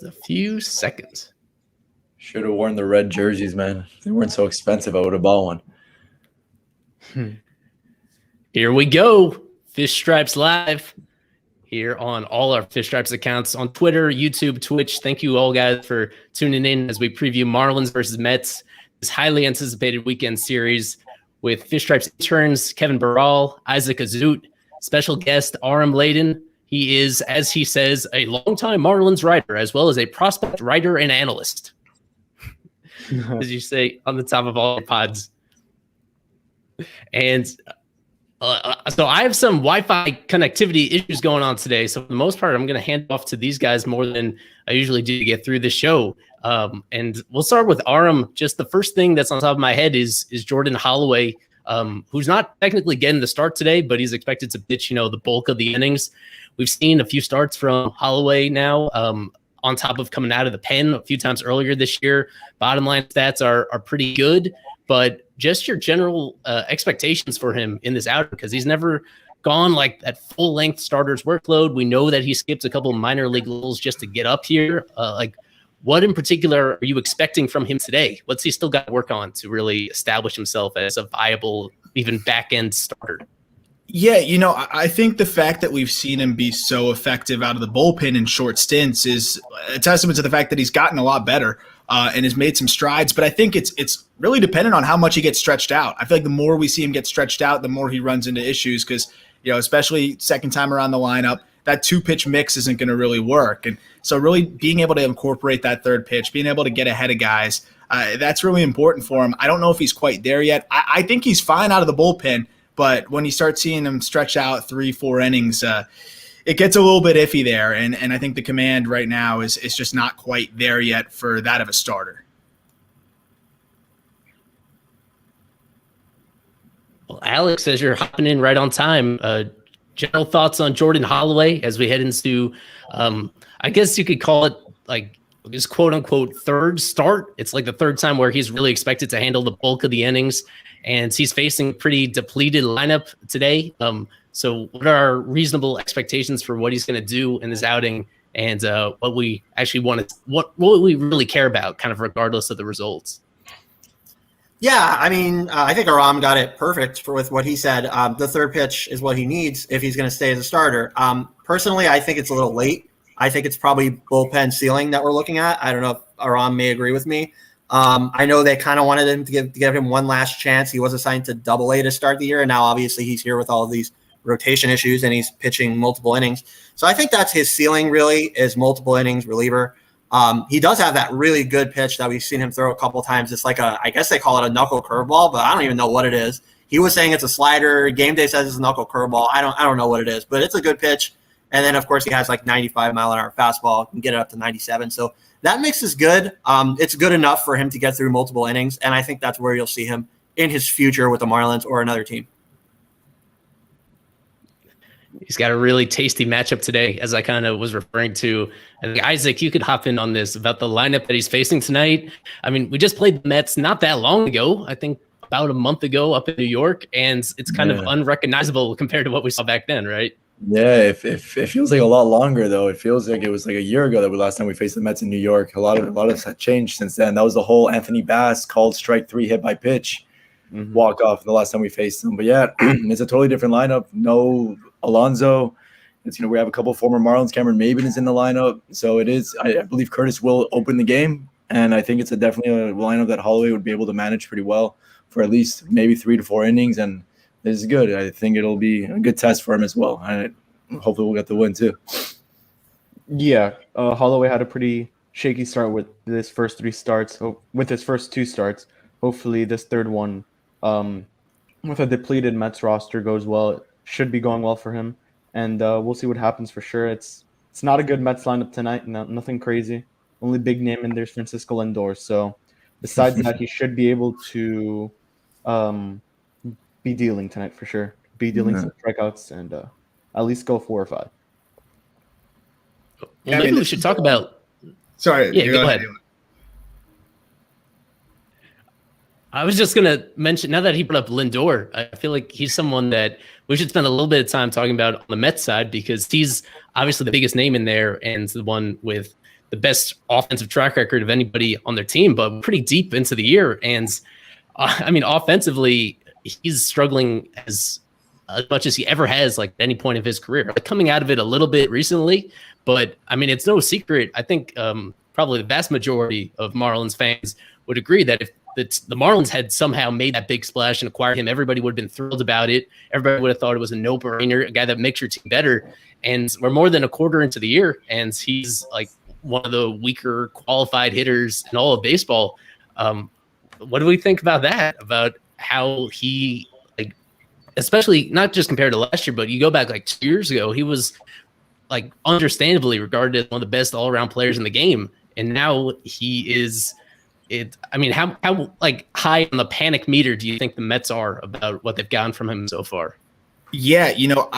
a few seconds. Should have worn the red jerseys, man. They weren't so expensive. I would have bought one. Here we go. Fish Stripes Live here on all our Fish Stripes accounts on Twitter, YouTube, Twitch. Thank you all guys for tuning in as we preview Marlins versus Mets, this highly anticipated weekend series with Fish Stripes interns Kevin Barral, Isaac Azut, special guest Aram Layden. He is, as he says, a longtime Marlins writer, as well as a prospect writer and analyst. As you say on the top of all your pods. And so I have some Wi-Fi connectivity issues going on today. So for the most part, I'm going to hand off to these guys more than I usually do to get through the show. And we'll start with Aram. Just the first thing that's on top of my head is Jordan Holloway, who's not technically getting the start today, but he's expected to pitch, the bulk of the innings. We've seen a few starts from Holloway now, on top of coming out of the pen a few times earlier this year. Bottom line stats are pretty good, but just your general expectations for him in this outing, because he's never gone like that full length starter's workload. We know that he skipped a couple minor league levels just to get up here. What in particular are you expecting from him today? What's he still got to work on to really establish himself as a viable, even back end starter? Yeah, I think the fact that we've seen him be so effective out of the bullpen in short stints is a testament to the fact that he's gotten a lot better and has made some strides. But I think it's really dependent on how much he gets stretched out. I feel like the more we see him get stretched out, the more he runs into issues because, especially second time around the lineup, that 2-pitch mix isn't going to really work. And so really being able to incorporate that third pitch, being able to get ahead of guys, that's really important for him. I don't know if he's quite there yet. I think he's fine out of the bullpen. But when you start seeing him stretch out 3-4 innings, it gets a little bit iffy there. And I think the command right now is just not quite there yet for that of a starter. Well, Alex, as you're hopping in right on time, general thoughts on Jordan Holloway as we head into, I guess you could call it like his quote unquote third start. It's like the third time where he's really expected to handle the bulk of the innings. And he's facing a pretty depleted lineup today. So what are our reasonable expectations for what he's going to do in this outing and what we actually want to, what we really care about, kind of regardless of the results? Yeah, I think Aram got it perfect with what he said. The third pitch is what he needs if he's going to stay as a starter. Personally, I think it's a little late. I think it's probably bullpen ceiling that we're looking at. I don't know if Aram may agree with me. I know they kind of wanted him to give him one last chance. He was assigned to Double-A to start the year, and now obviously he's here with all of these rotation issues, and he's pitching multiple innings. So I think that's his ceiling really, is multiple innings reliever. He does have that really good pitch that we've seen him throw a couple of times. It's like I guess they call it a knuckle curveball, but I don't even know what it is. He was saying it's a slider. Game Day says it's a knuckle curveball. I don't know what it is, but it's a good pitch. And then, of course, he has like 95-mile-an-hour fastball, can get it up to 97. So that mix is good. It's good enough for him to get through multiple innings, and I think that's where you'll see him in his future with the Marlins or another team. He's got a really tasty matchup today, as I kind of was referring to. I think, Isaac, you could hop in on this about the lineup that he's facing tonight. We just played the Mets not that long ago, I think about a month ago up in New York, and it's kind of unrecognizable compared to what we saw back then, right? Yeah, it feels like a lot longer though. It feels like it was like a year ago that last time we faced the Mets in New York. A lot of changed since then. That was the whole Anthony Bass called strike 3 hit by pitch walk off the last time we faced them. But yeah, it's a totally different lineup. No Alonso. It's we have a couple former Marlins. Cameron Maybin is in the lineup, so it is. I believe Curtis will open the game, and I think it's definitely a lineup that Holloway would be able to manage pretty well for at least maybe 3 to 4 innings and. This is good. I think it'll be a good test for him as well. And hopefully we'll get the win too. Yeah, Holloway had a pretty shaky start with his first 3 starts. With his first 2 starts, hopefully this third one, with a depleted Mets roster, goes well. It should be going well for him, and we'll see what happens for sure. It's not a good Mets lineup tonight. Nothing crazy. Only big name in there is Francisco Lindor. So besides that, he should be able to. Be dealing tonight for sure. Be dealing some strikeouts and at least go 4 or 5. Well, maybe we should talk about. Sorry. Yeah, go ahead. I was just gonna mention, now that he brought up Lindor, I feel like he's someone that we should spend a little bit of time talking about on the Mets side because he's obviously the biggest name in there and the one with the best offensive track record of anybody on their team, but pretty deep into the year. And I mean, offensively, he's struggling as much as he ever has, like at any point of his career. Like, coming out of it a little bit recently, but I mean, it's no secret. I think probably the vast majority of Marlins fans would agree that if the Marlins had somehow made that big splash and acquired him, everybody would have been thrilled about it. Everybody would have thought it was a no-brainer, a guy that makes your team better. And we're more than a quarter into the year, and he's like one of the weaker qualified hitters in all of baseball. What do we think about that? About how he, like, especially not just compared to last year, but you go back like 2 years ago, he was like understandably regarded as one of the best all-around players in the game, and now he is. I mean, how like high on the panic meter do you think the Mets are about what they've gotten from him so far? Yeah, you know,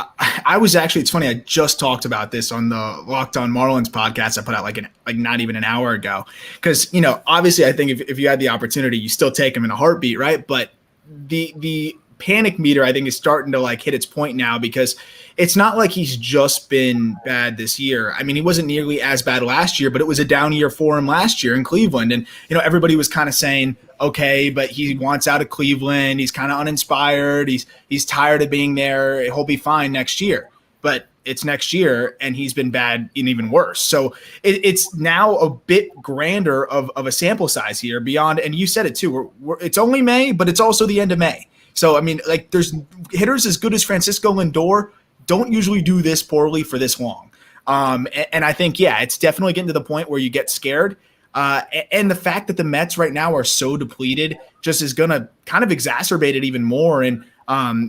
I was actually, it's funny, I just talked about this on the Locked On Marlins podcast I put out like not even an hour ago. Because, you know, obviously I think if you had the opportunity, you still take him in a heartbeat, right? But the panic meter, I think, is starting to like hit its point now, because it's not like he's just been bad this year. I mean, he wasn't nearly as bad last year, but it was a down year for him last year in Cleveland. And, you know, everybody was kind of saying, okay, but he wants out of Cleveland. He's kind of uninspired. He's tired of being there. He'll be fine next year. But it's next year, and he's been bad and even worse. So it's now a bit grander of a sample size here beyond, and you said it too, it's only May, but it's also the end of May. So, I mean, like, there's hitters as good as Francisco Lindor don't usually do this poorly for this long. And I think, yeah, it's definitely getting to the point where you get scared. And the fact that the Mets right now are so depleted just is going to kind of exacerbate it even more. And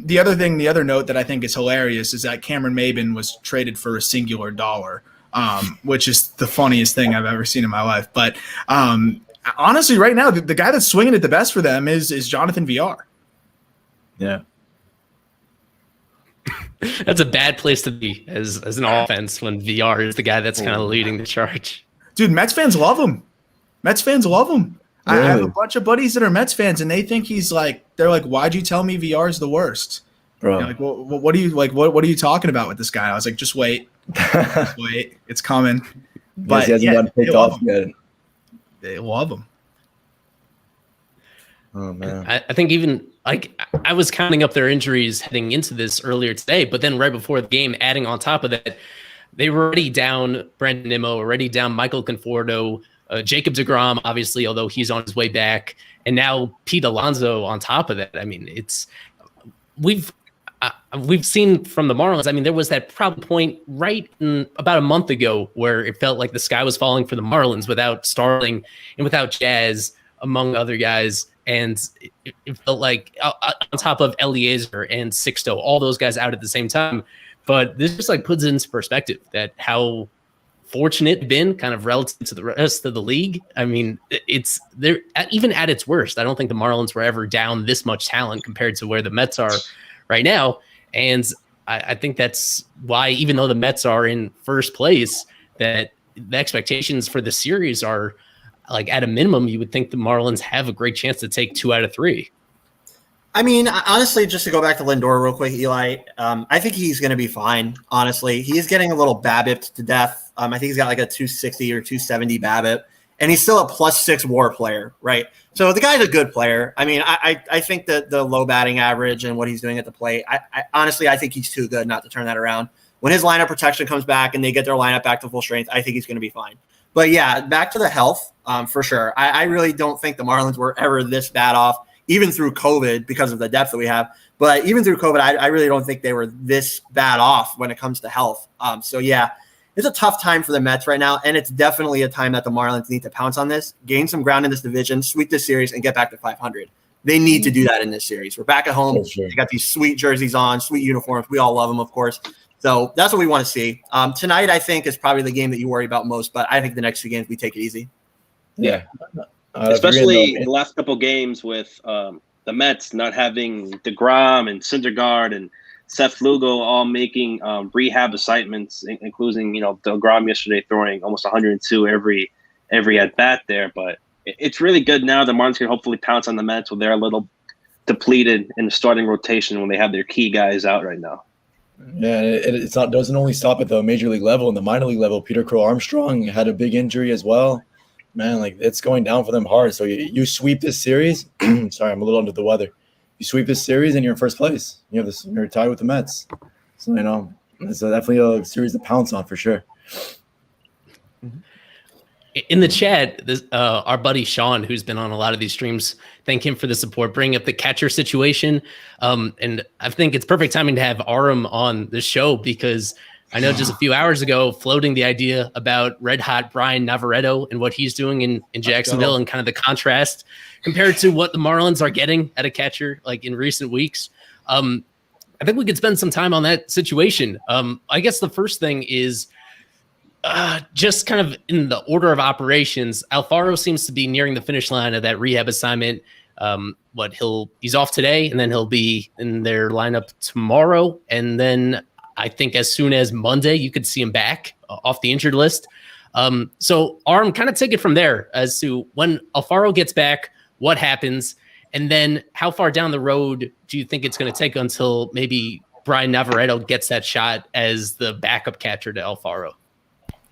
the other note that I think is hilarious is that Cameron Maybin was traded for a singular dollar, which is the funniest thing I've ever seen in my life. But honestly, right now, the guy that's swinging it the best for them is Jonathan VR. Yeah. That's a bad place to be as an offense when VR is the guy that's kind of leading the charge. Dude, Mets fans love him. Really? I have a bunch of buddies that are Mets fans, and they think he's like, they're like, why'd you tell me VR is the worst? Bro. Like, well, what are you talking about with this guy? I was like, just wait. Just wait. It's coming. But he hasn't gotten picked off yet. They love him. Oh, man. I think even like I was counting up their injuries heading into this earlier today, but then right before the game, adding on top of that, they were already down Brandon Nimmo, already down Michael Conforto, Jacob deGrom, obviously, although he's on his way back, and now Pete Alonso on top of that. I mean, we've seen from the Marlins. I mean, there was that probably point right in about a month ago where it felt like the sky was falling for the Marlins without Starling and without Jazz, among other guys. And it felt like on top of Eliezer and Sixto, all those guys out at the same time. But this just like puts it into perspective that how fortunate it's been kind of relative to the rest of the league. I mean, it's there even at its worst. I don't think the Marlins were ever down this much talent compared to where the Mets are right now. And I think that's why, even though the Mets are in first place, that the expectations for the series are like at a minimum, you would think the Marlins have a great chance to take 2 out of 3. I mean, honestly, just to go back to Lindor real quick, Eli, I think he's going to be fine. Honestly, he's getting a little BABIP to death. I think he's got like a 260 or 270 BABIP, and he's still a +6 WAR player, right? So the guy's a good player. I mean, I think that the low batting average and what he's doing at the plate, honestly, I think he's too good not to turn that around. When his lineup protection comes back and they get their lineup back to full strength, I think he's going to be fine. But yeah, back to the health, for sure. I really don't think the Marlins were ever this bad off, even through COVID, because of the depth that we have. But even through COVID, I really don't think they were this bad off when it comes to health. So yeah, it's a tough time for the Mets right now, and it's definitely a time that the Marlins need to pounce on this, gain some ground in this division, sweep this series, and get back to 500. They need to do that in this series. We're back at home. Sure. They got these sweet jerseys on, sweet uniforms. We all love them, of course. So that's what we want to see. Tonight, I think, is probably the game that you worry about most, but I think the next 2 games, we take it easy. Yeah. Especially the last couple games with the Mets not having DeGrom and Syndergaard and Seth Lugo all making rehab assignments, including, DeGrom yesterday throwing almost 102 every at-bat there. But it's really good now. The Marlins can hopefully pounce on the Mets when they're a little depleted in the starting rotation when they have their key guys out right now. Yeah, it's not doesn't only stop at the major league level. In the minor league level, Peter Crow Armstrong had a big injury as well. Man, like it's going down for them hard. So you sweep this series. Sorry, I'm a little under the weather. You sweep this series and you're in first place. You're tied with the Mets. So it's definitely a series to pounce on for sure. In the chat, our buddy Sean, who's been on a lot of these streams, thank him for the support, bring up the catcher situation. And I think it's perfect timing to have Aram on the show because I know just a few hours ago, floating the idea about red hot Brian Navaretto and what he's doing in Jacksonville and kind of the contrast compared to what the Marlins are getting at a catcher like in recent weeks. I think we could spend some time on that situation. I guess the first thing is, just kind of in the order of operations, Alfaro seems to be nearing the finish line of that rehab assignment. He's off today, and then he'll be in their lineup tomorrow. And then I think as soon as Monday, you could see him back off the injured list. So Arm, kind of take it from there as to when Alfaro gets back, what happens, and then how far down the road do you think it's going to take until maybe Brian Navaretto gets that shot as the backup catcher to Alfaro?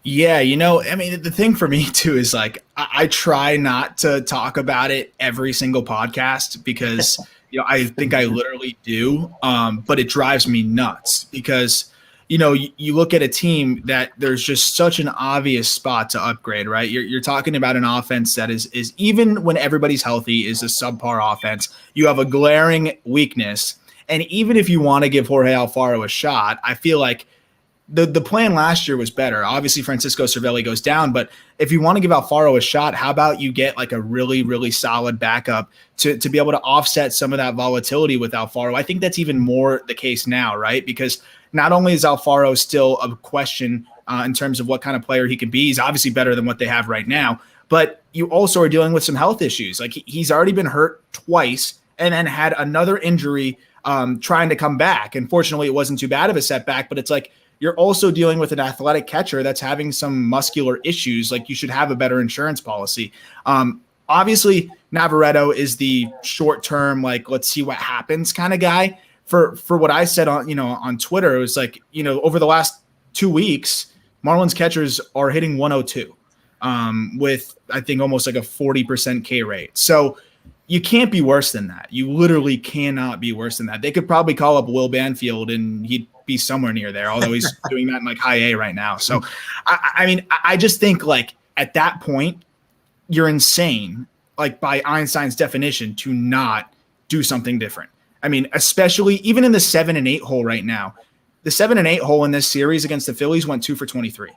Yeah, the thing for me too is like I try not to talk about it every single podcast because I think I literally do, but it drives me nuts because you look at a team that there's just such an obvious spot to upgrade, right? You're talking about an offense that is even when everybody's healthy is a subpar offense. You have a glaring weakness, and even if you want to give Jorge Alfaro a shot, I feel like the plan last year was better. Obviously, Francisco Cervelli goes down, but if you want to give Alfaro a shot, how about you get like a really, really solid backup to be able to offset some of that volatility with Alfaro? I think that's even more the case now, right? Because not only is Alfaro still a question in terms of what kind of player he can be, he's obviously better than what they have right now, but you also are dealing with some health issues. Like he's already been hurt twice and then had another injury trying to come back. And fortunately, it wasn't too bad of a setback, but it's like, you're also dealing with an athletic catcher that's having some muscular issues. Like you should have a better insurance policy. Obviously, Navaretto is the short-term, like, let's see what happens kind of guy. For what I said on Twitter, it was like, over the last 2 weeks, Marlins catchers are hitting 102 with, I think, almost like a 40% K rate. So you can't be worse than that. You literally cannot be worse than that. They could probably call up Will Banfield and he'd be somewhere near there, although he's doing that in like high A right now. So, I just think like at that point, you're insane, like by Einstein's definition, to not do something different. I mean, especially even in the 7 and 8 hole right now, the 7 and 8 hole in this series against the Phillies went 2 for 23.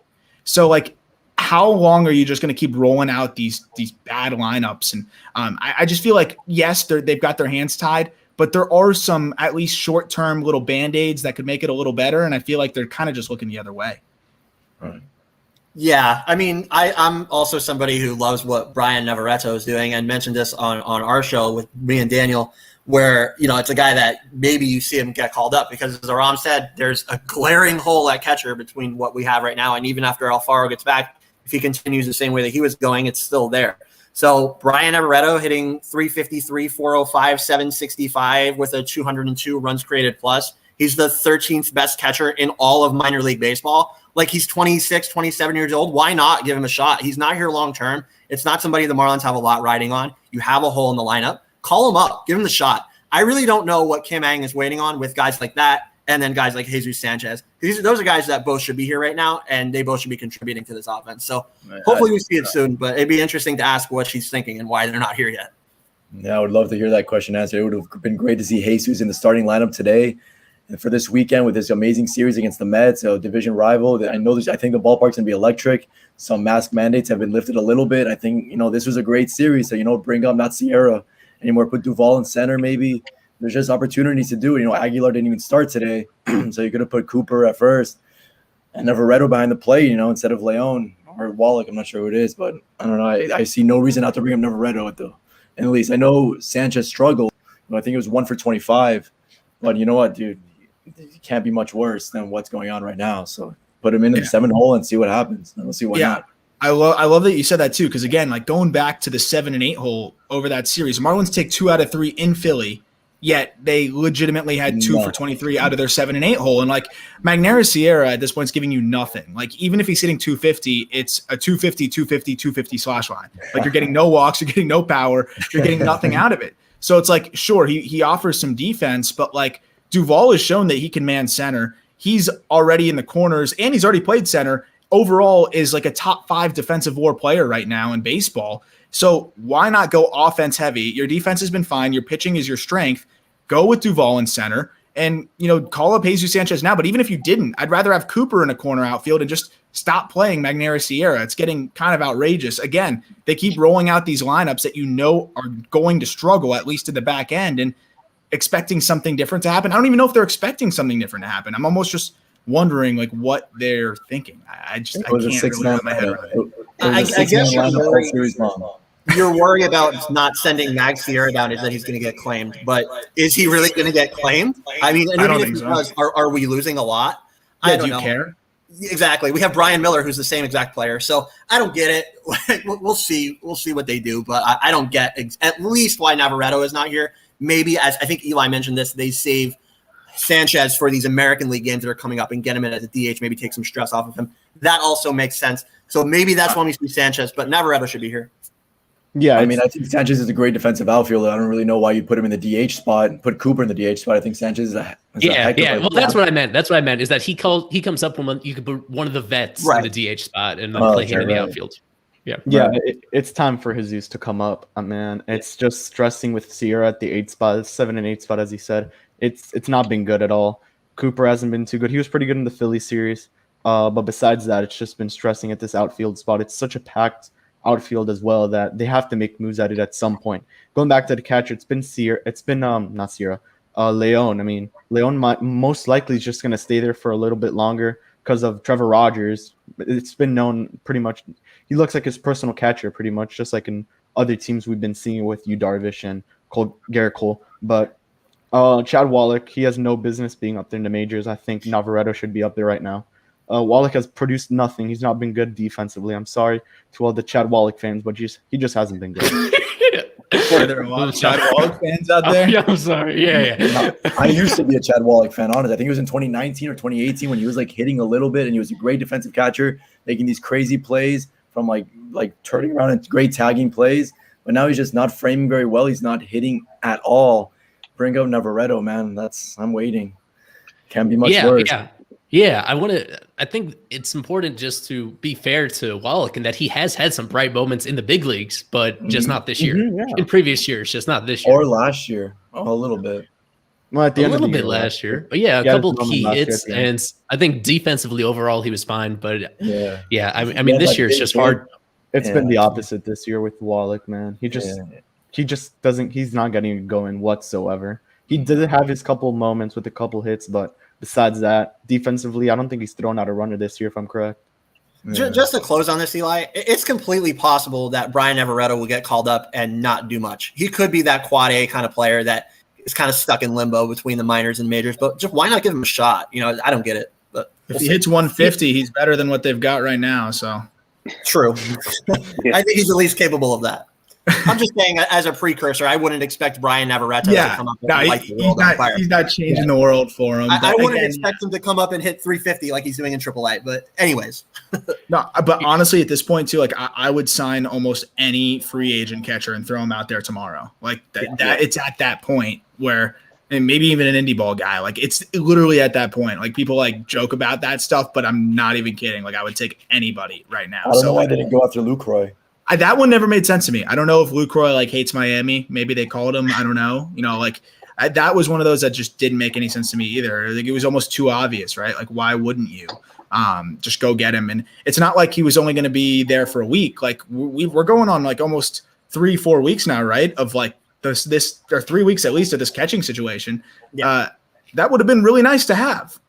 So like, how long are you just going to keep rolling out these bad lineups? And I just feel like, yes, they've got their hands tied, but there are some at least short-term little Band-Aids that could make it a little better, and I feel like they're kind of just looking the other way. Right. Yeah, I mean, I'm also somebody who loves what Brian Navaretto is doing, and mentioned this on our show with me and Daniel, where, it's a guy that maybe you see him get called up because, as Aram said, there's a glaring hole at catcher between what we have right now, and even after Alfaro gets back, if he continues the same way that he was going, it's still there. So Brian Navaretto hitting 353, 405, 765 with a 202 runs created plus. He's the 13th best catcher in all of minor league baseball. Like he's 26, 27 years old. Why not give him a shot? He's not here long term. It's not somebody the Marlins have a lot riding on. You have a hole in the lineup. Call him up. Give him the shot. I really don't know what Kim Ang is waiting on with guys like that and then guys like Jesus Sanchez. Those are guys that both should be here right now, and they both should be contributing to this offense. So hopefully we see it soon, but it'd be interesting to ask what she's thinking and why they're not here yet. Yeah, I would love to hear that question answered. It would have been great to see Jesus in the starting lineup today. And for this weekend with this amazing series against the Mets, a division rival, I think the ballpark's going to be electric. Some mask mandates have been lifted a little bit. I think, this was a great series. So, bring up not Sierra anymore, put Duvall in center maybe. There's just opportunities to do it. Aguilar didn't even start today, so you could have put Cooper at first and Navaretto behind the plate, instead of Leon or Wallach. I'm not sure who it is, but I don't know. I see no reason not to bring up Navaretto at least. I know Sanchez struggled. I think it was 1 for 25, but you know what, dude? It can't be much worse than what's going on right now. So put him in the 7 hole and see what happens. And we'll see why not. I love that you said that too, because again, like going back to the 7 and 8 hole over that series, Marlins take 2 out of 3 in Philly yet they legitimately had 2 for 23 out of their 7 and 8 hole. And like Magneuris Sierra at this point is giving you nothing. Like even if he's hitting 250, it's a 250, 250, 250 slash line. Like you're getting no walks, you're getting no power, you're getting nothing out of it. So it's like, sure, he offers some defense, but like Duvall has shown that he can man center. He's already in the corners and he's already played center. Overall is like a top 5 defensive WAR player right now in baseball. So why not go offense heavy? Your defense has been fine. Your pitching is your strength. Go with Duvall in center and, call up Jesus Sanchez now. But even if you didn't, I'd rather have Cooper in a corner outfield and just stop playing Magneuris Sierra. It's getting kind of outrageous. Again, they keep rolling out these lineups that are going to struggle, at least at the back end, and expecting something different to happen. I don't even know if they're expecting something different to happen. I'm almost just wondering like what they're thinking. I can't really wrap my head around it. I guess you're worried about not sending Mag Sierra down is that he's going to get claimed, but is he really going to get claimed? I mean, I don't think so. Are we losing a lot? Yeah, I don't know. Care? Exactly. We have Brian Miller, who's the same exact player. So I don't get it. We'll see. We'll see what they do, but I don't get at least why Navaretto is not here. Maybe, as I think Eli mentioned this, they save Sanchez for these American League games that are coming up and get him in as a DH, maybe take some stress off of him. That also makes sense. So maybe that's when we see Sanchez, but Navaretto should be here. Yeah, I mean, I think Sanchez is a great defensive outfielder. I don't really know why you put him in the DH spot and put Cooper in the DH spot. I think Sanchez is a heck of a Well, that's what I meant. That's what I meant is that he comes up when you could put one of the vets in the DH spot and then play him in the outfield. Yeah. It's time for Jesus to come up, man. It's just stressing with Sierra at the 8 spot, 7 and 8 spot, as he said. It's not been good at all. Cooper hasn't been too good. He was pretty good in the Philly series, but besides that, it's just been stressing at this outfield spot. It's such a packed outfield as well that they have to make moves at it at some point. Going back to the catcher, it's been not Sierra, Leon. I mean, Leon most likely is just going to stay there for a little bit longer because of Trevor Rogers. It's been known pretty much. He looks like his personal catcher pretty much, just like in other teams we've been seeing with Yu Darvish and Garrett Cole. But Chad Wallach, he has no business being up there in the majors. I think Navaretto should be up there right now. Wallach has produced nothing. He's not been good defensively. I'm sorry to all the Chad Wallach fans, but he just hasn't been good. Are there a lot of Chad Wallach fans out there? Yeah, I'm sorry. Yeah. I used to be a Chad Wallach fan, honestly. I think it was in 2019 or 2018 when he was like hitting a little bit and he was a great defensive catcher, making these crazy plays from like turning around and great tagging plays. But now he's just not framing very well. He's not hitting at all. Bring out Navaretto, man. I'm waiting. Can't be much worse. Yeah, I think it's important just to be fair to Wallach and that he has had some bright moments in the big leagues, but just not this year. In previous years, just not this year. Or last year. A little bit. Well, at the end a of the little year, bit last year. But yeah, a couple key hits. And I think defensively overall he was fine. But I mean this year it's just hard. It's been the opposite this year with Wallach, man. He just doesn't. He's not getting it going whatsoever. He did have his couple moments with a couple hits, but besides that, defensively, I don't think he's thrown out a runner this year, if I'm correct. Yeah. Just to close on this, Eli, it's completely possible that Brian Navaretto will get called up and not do much. He could be that quad A kind of player that is kind of stuck in limbo between the minors and majors, but just why not give him a shot? I don't get it. But if he hits 150, he's better than what they've got right now. So true. I think he's at least capable of that. I'm just saying, as a precursor, I wouldn't expect Brian Navaretto to come up and light the world on fire. He's not changing the world for him. I wouldn't expect him to come up and hit 350 like he's doing in AAA. But anyways. No, but honestly, at this point, too, like I would sign almost any free agent catcher and throw him out there tomorrow. Like that it's at that point where, and maybe even an indie ball guy. Like it's literally at that point. Like people like joke about that stuff, but I'm not even kidding. Like I would take anybody right now. I don't know why they didn't go after Lucroy. That one never made sense to me. I don't know if Lucroy hates Miami. Maybe they called him. I don't know. That was one of those that just didn't make any sense to me either. Like it was almost too obvious, right? Like why wouldn't you just go get him? And it's not like he was only going to be there for a week. Like we're going on like almost 3-4 weeks now, right? Of like this or 3 weeks at least of this catching situation. Yeah. That would have been really nice to have.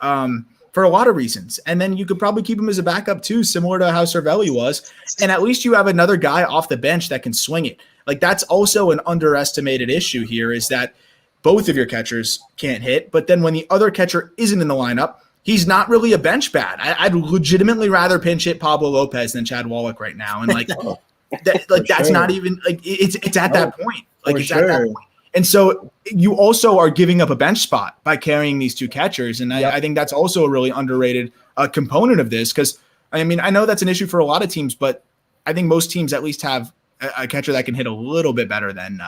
For a lot of reasons. And then you could probably keep him as a backup too, similar to how Cervelli was. And at least you have another guy off the bench that can swing it. Like that's also an underestimated issue here is that both of your catchers can't hit. But then when the other catcher isn't in the lineup, he's not really a bench bat. I'd legitimately rather pinch hit Pablo Lopez than Chad Wallach right now. And that's not even like it's at that point. Like it's at that point. And so you also are giving up a bench spot by carrying these two catchers. And I think that's also a really underrated component of this, because, I mean, I know that's an issue for a lot of teams, but I think most teams at least have a catcher that can hit a little bit better than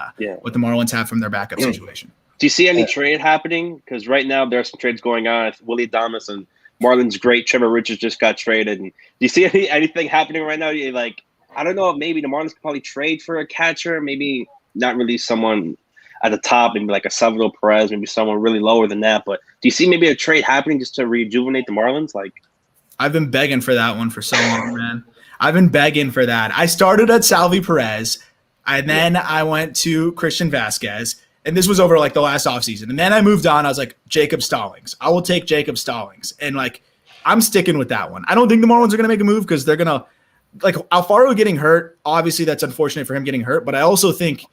what the Marlins have from their backup situation. Do you see any trade happening? Because right now there are some trades going on. Willie Adames and Marlins great Trevor Richards just got traded. And do you see anything happening right now? You're like, I don't know, maybe the Marlins could probably trade for a catcher, maybe not release someone at the top, maybe like a Salvador Perez, maybe someone really lower than that. But do you see maybe a trade happening just to rejuvenate the Marlins? Like, I've been begging for that one for so long, man. I've been begging for that. I started at Salvi Perez, and then I went to Christian Vasquez, and this was over like the last offseason. And then I moved on. I was like, Jacob Stallings. I will take Jacob Stallings. And like, I'm sticking with that one. I don't think the Marlins are going to make a move because they're going to, like, Alfaro getting hurt. Obviously, that's unfortunate for him getting hurt. But I also think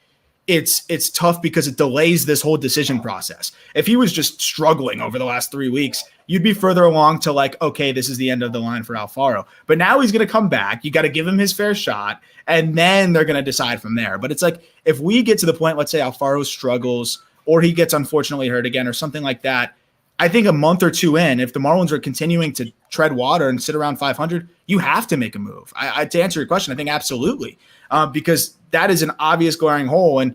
it's tough because it delays this whole decision process. If he was just struggling over the last 3 weeks, you'd be further along to like, okay, this is the end of the line for Alfaro. But now he's going to come back. You got to give him his fair shot, and then they're going to decide from there. But it's like, if we get to the point, let's say Alfaro struggles or he gets unfortunately hurt again or something like that, I think a month or two in, if the Marlins are continuing to tread water and sit around 500, you have to make a move. To answer your question, I think absolutely, because that is an obvious glaring hole. And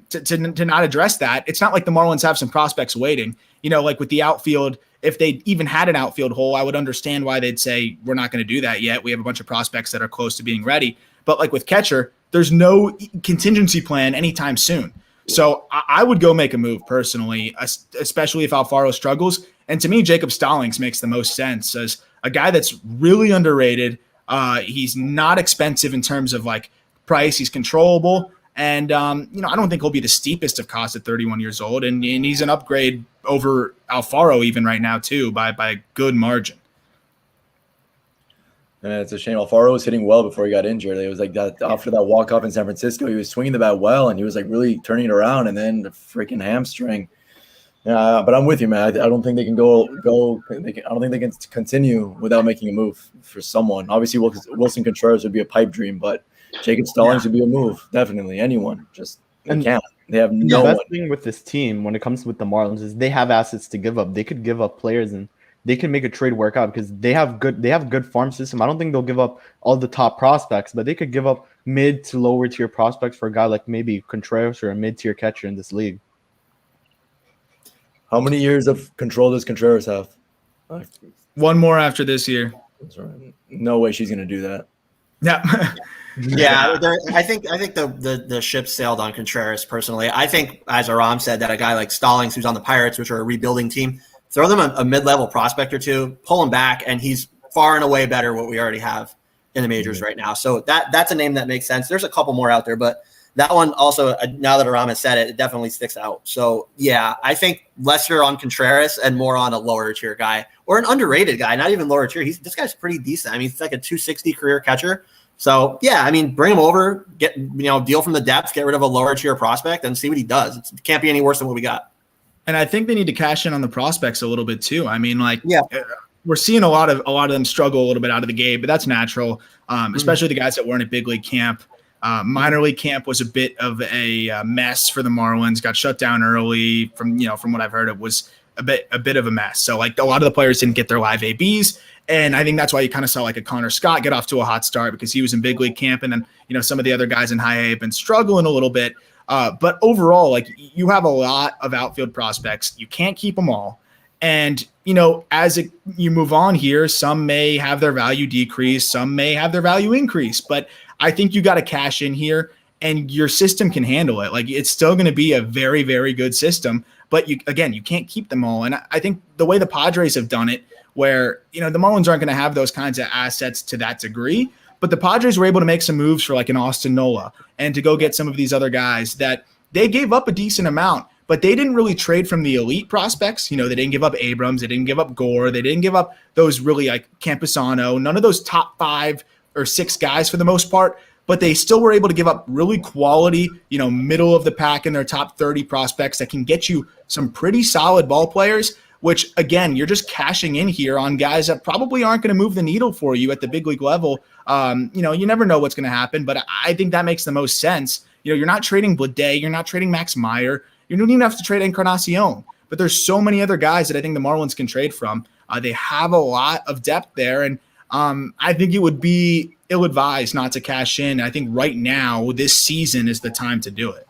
to not address that, it's not like the Marlins have some prospects waiting. You know, like with the outfield, if they even had an outfield hole, I would understand why they'd say, we're not going to do that yet. We have a bunch of prospects that are close to being ready. But like with catcher, there's no contingency plan anytime soon. So I would go make a move personally, especially if Alfaro struggles. And to me, Jacob Stallings makes the most sense as a guy that's really underrated. He's not expensive in terms of like price. He's controllable. And, I don't think he'll be the steepest of costs at 31 years old. And he's an upgrade over Alfaro even right now, too, by a good margin. And it's a shame. Alfaro was hitting well before he got injured. It was like that after that walk-off in San Francisco, he was swinging the bat well, and he was like really turning it around, and then the freaking hamstring. Yeah, but I'm with you, man. I don't think they can go. I don't think they can continue without making a move for someone. Obviously, Wilson Contreras would be a pipe dream, but Jacob Stallings would be a move. Definitely, anyone. Just they can't. They have no one. The best thing with this team when it comes with the Marlins is they have assets to give up. They could give up players and they can make a trade work out because they have good farm system. I don't think they'll give up all the top prospects, but they could give up mid to lower tier prospects for a guy like maybe Contreras or a mid tier catcher in this league. How many years of control does Contreras have? One more after this year. No way she's going to do that. Yeah. Yeah, I think the ship sailed on Contreras personally. I think, as Aram said, that a guy like Stallings, who's on the Pirates, which are a rebuilding team, throw them a mid-level prospect or two, pull him back, and he's far and away better what we already have in the majors right now. So that's a name that makes sense. There's a couple more out there, but that one also, now that Aram has said it, it definitely sticks out. So, yeah, I think lesser on Contreras and more on a lower-tier guy or an underrated guy, not even lower tier. This guy's pretty decent. I mean, he's like a 260 career catcher. So, yeah, I mean, bring him over, deal from the depth, get rid of a lower-tier prospect, and see what he does. It can't be any worse than what we got. And I think they need to cash in on the prospects a little bit too. I mean, we're seeing a lot of them struggle a little bit out of the gate, but that's natural, especially the guys that weren't at big league camp. Minor league camp was a bit of a mess for the Marlins. Got shut down early. From what I've heard, it was a bit of a mess. So like a lot of the players didn't get their live ABs, and I think that's why you kind of saw like a Connor Scott get off to a hot start because he was in big league camp, and then some of the other guys in high A have been struggling a little bit. But overall, like you have a lot of outfield prospects. You can't keep them all. And, as you move on here, some may have their value decrease. Some may have their value increase. But I think you got to cash in here and your system can handle it. Like it's still going to be a very, very good system. But you can't keep them all. And I think the way the Padres have done it, where, the Marlins aren't going to have those kinds of assets to that degree. But the Padres were able to make some moves for like an Austin Nola and to go get some of these other guys that they gave up a decent amount, but they didn't really trade from the elite prospects. They didn't give up Abrams. They didn't give up Gore. They didn't give up those really like Campusano, none of those top 5 or 6 guys for the most part, but they still were able to give up really quality, middle of the pack in their top 30 prospects that can get you some pretty solid ball players, which again, you're just cashing in here on guys that probably aren't going to move the needle for you at the big league level. You never know what's going to happen, but I think that makes the most sense You're not trading Blade, you're not trading Max Meyer, you don't even have to trade Encarnacion. But there's so many other guys that I think the Marlins can trade from. They have a lot of depth there, and I think it would be ill-advised not to cash in. I think right now, this season is the time to do it.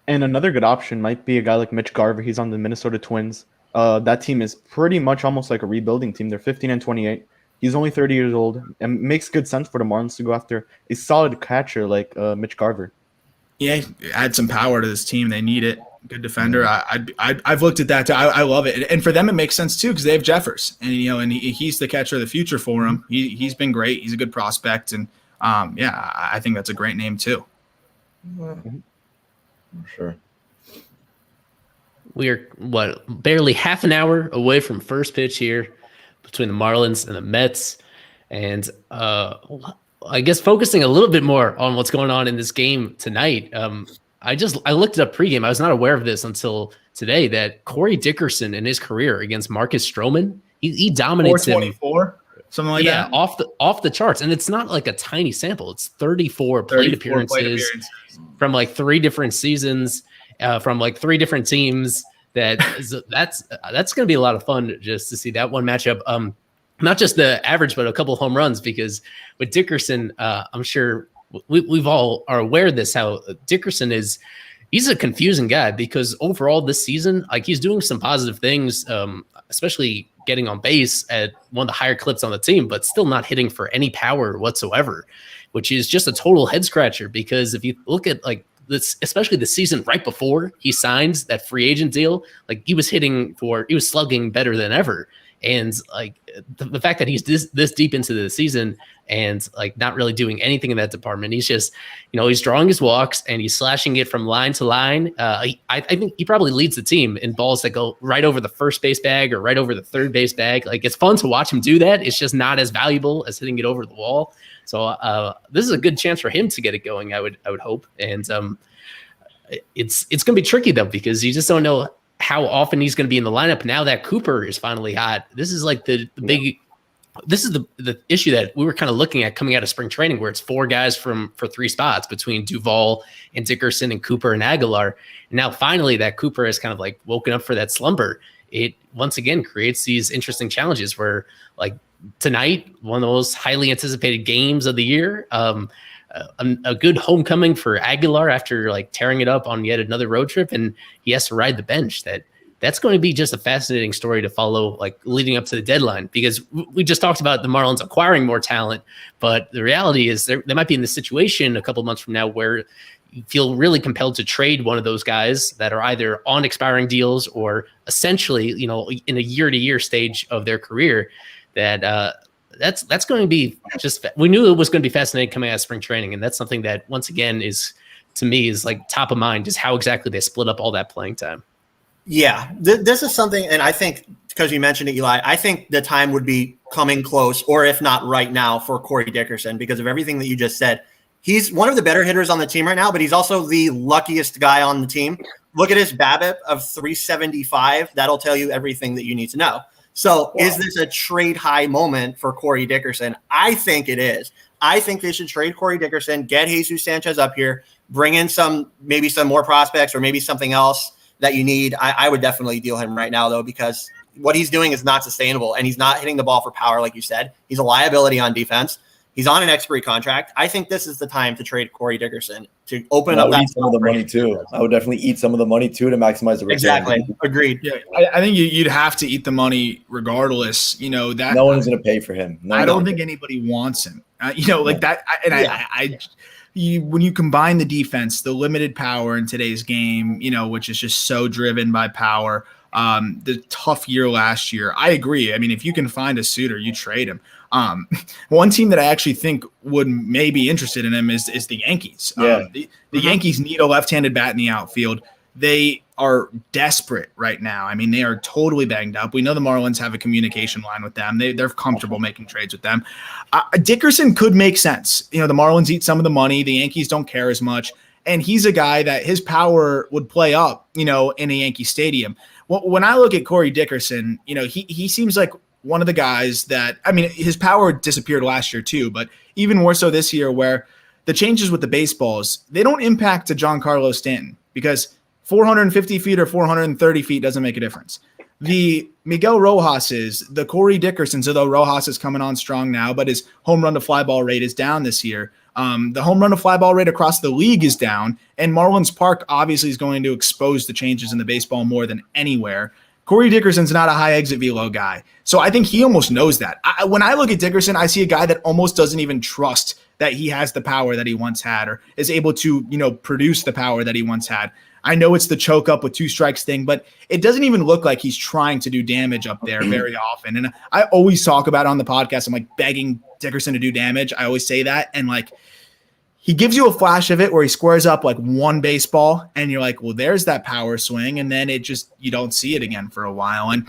And another good option might be a guy like Mitch Garver. He's on the Minnesota Twins. That team is pretty much almost like a rebuilding team. They're 15-28. He's only 30 years old, and makes good sense for the Marlins to go after a solid catcher like Mitch Garver. Yeah, add some power to this team. They need it. Good defender. I've looked at that too. I love it, and for them it makes sense too because they have Jeffers, and he's the catcher of the future for him. He's been great. He's a good prospect, and I think that's a great name too. Sure. We're barely half an hour away from first pitch here between the Marlins and the Mets, and I guess focusing a little bit more on what's going on in this game tonight. I looked it up pregame. I was not aware of this until today that Corey Dickerson in his career against Marcus Stroman, he dominates him. 424, something like that. Off the charts, and it's not like a tiny sample. It's 34 plate appearances from like 3 different seasons, from like 3 different teams. That's going to be a lot of fun just to see that one matchup. Not just the average, but a couple of home runs, because with Dickerson, I'm sure we've all are aware of this, how Dickerson he's a confusing guy because overall this season, like he's doing some positive things, especially getting on base at one of the higher clips on the team, but still not hitting for any power whatsoever, which is just a total head scratcher. Because if you look at like this, especially the season right before he signs that free agent deal, like he was slugging better than ever. And like the fact that he's this deep into the season and like not really doing anything in that department, he's just, he's drawing his walks and he's slashing it from line to line. I think he probably leads the team in balls that go right over the first base bag or right over the third base bag. Like it's fun to watch him do that. It's just not as valuable as hitting it over the wall. So this is a good chance for him to get it going, I would hope. And it's going to be tricky though, because you just don't know how often he's going to be in the lineup now that Cooper is finally hot. This is like the issue that we were kind of looking at coming out of spring training, where it's 4 guys for 3 spots between Duvall and Dickerson and Cooper and Aguilar. And now finally that Cooper has kind of like woken up for that slumber. It once again creates these interesting challenges where like tonight, one of the most highly anticipated games of the year, a good homecoming for Aguilar after like tearing it up on yet another road trip, and he has to ride the bench. That's going to be just a fascinating story to follow, like leading up to the deadline, because we just talked about the Marlins acquiring more talent, but the reality is they might be in this situation a couple months from now where you feel really compelled to trade one of those guys that are either on expiring deals or essentially, in a year-to-year stage of their career. That's going to be just, we knew it was going to be fascinating coming out of spring training. And that's something that once again is like top of mind, is how exactly they split up all that playing time. Yeah, this is something, and I think because you mentioned it, Eli, I think the time would be coming close, or if not right now, for Corey Dickerson because of everything that you just said. He's one of the better hitters on the team right now, but he's also the luckiest guy on the team. Look at his BABIP of 375. That'll tell you everything that you need to know. So Is this a trade high moment for Corey Dickerson? I think it is. I think they should trade Corey Dickerson, get Jesus Sanchez up here, bring in maybe some more prospects or maybe something else that you need. I would definitely deal him right now, though, because what he's doing is not sustainable, and he's not hitting the ball for power, like you said. He's a liability on defense. He's on an expiry contract. I think this is the time to trade Corey Dickerson to open up that. Some of the money too. I would definitely eat some of the money too to maximize the return. Exactly. Agreed. Yeah, I think you'd have to eat the money regardless. That no one's going to pay for him. I don't think anybody wants him. That. When you combine the defense, the limited power in today's game, which is just so driven by power, the tough year last year, I agree. I mean, if you can find a suitor, you trade him. One team that I actually think would may be interested in him is the Yankees. Yeah. The Yankees need a left-handed bat in the outfield. They are desperate right now. I mean, they are totally banged up. We know the Marlins have a communication line with them. They're comfortable making trades with them. Dickerson could make sense. The Marlins eat some of the money. The Yankees don't care as much. And he's a guy that his power would play up, in a Yankee stadium. When I look at Corey Dickerson, he seems like one of the guys that, I mean, his power disappeared last year too, but even more so this year, where the changes with the baseballs, they don't impact to Giancarlo Stanton because 450 feet or 430 feet doesn't make a difference. The Miguel Rojas's, the Corey Dickerson's, although Rojas is coming on strong now, but his home run to fly ball rate is down this year. The home run to fly ball rate across the league is down, and Marlins Park obviously is going to expose the changes in the baseball more than anywhere. Corey Dickerson's not a high exit velo guy, so I think he almost knows that. When I look at Dickerson, I see a guy that almost doesn't even trust that he has the power that he once had or is able to, produce the power that he once had. I know it's the choke up with 2 strikes thing, but it doesn't even look like he's trying to do damage up there very often. And I always talk about it on the podcast. I'm like begging Dickerson to do damage. I always say that. And like, he gives you a flash of it where he squares up like one baseball and you're like, well, there's that power swing. And then you don't see it again for a while. And